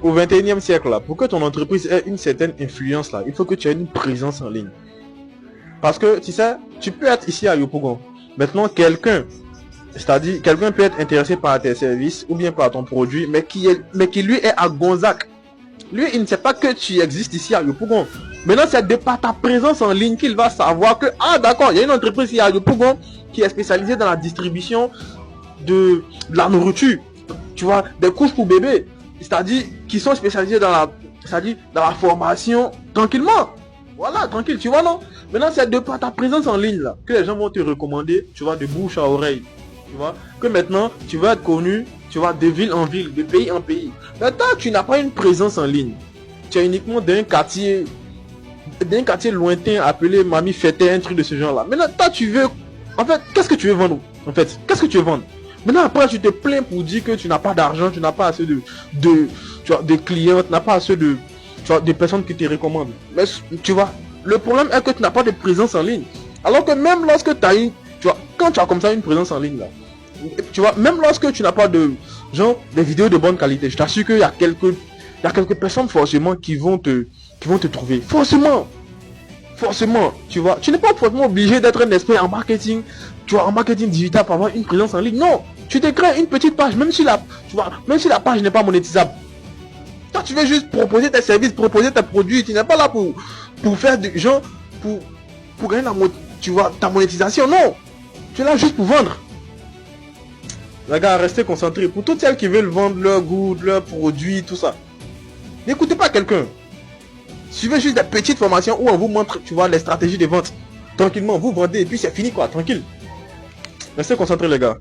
Au 21e siècle, là, pour que ton entreprise ait une certaine influence, là, il faut que tu aies une présence en ligne. Parce que, tu sais, tu peux être ici à Yopougon. Maintenant, c'est-à-dire, quelqu'un peut être intéressé par tes services ou bien par ton produit, mais qui lui est à Gonzac. Lui, il ne sait pas que tu existes ici à Yopougon. Maintenant, c'est de par ta présence en ligne qu'il va savoir que, ah d'accord, il y a une entreprise ici à Yopougon qui est spécialisée dans la distribution de la nourriture. Tu vois, des couches pour bébés. C'est-à-dire, qui sont spécialisés dans la formation, tranquillement. Voilà, tranquille, tu vois, non? Maintenant, c'est de par ta présence en ligne, là, que les gens vont te recommander, tu vois, de bouche à oreille. Tu vois, que maintenant, tu vas être connu, tu vois, de ville en ville, de pays en pays. Maintenant, tu n'as pas une présence en ligne. Tu es uniquement d'un quartier lointain appelé Mamie Fêté, un truc de ce genre-là. Maintenant, toi, tu veux, en fait, qu'est-ce que tu veux vendre? En fait, qu'est-ce que tu veux vendre? Maintenant, après, tu te plains pour dire que tu n'as pas d'argent, tu n'as pas assez de clients, tu n'as pas assez de personnes qui te recommandent. Mais, tu vois, le problème est que tu n'as pas de présence en ligne. Alors que même lorsque tu as quand tu as comme ça une présence en ligne, là, tu vois, même lorsque tu n'as pas des vidéos de bonne qualité, je t'assure qu'il y a quelques personnes forcément qui vont te trouver. Forcément, tu vois, tu n'es pas forcément obligé d'être un expert en marketing, tu vois, en marketing digital pour avoir une présence en ligne. Non, tu te crées une petite page, même si la page n'est pas monétisable. Toi, tu veux juste proposer tes services, proposer tes produits, tu n'es pas là pour faire des gens, pour gagner ta monétisation. Non, tu es là juste pour vendre. Les gars, restez concentrés. Pour toutes celles qui veulent vendre leur goût, leurs produits, tout ça, n'écoutez pas quelqu'un. Suivez juste des petites formations où on vous montre, tu vois, les stratégies de vente. Tranquillement, vous vendez et puis c'est fini quoi, tranquille. Restez concentrés les gars.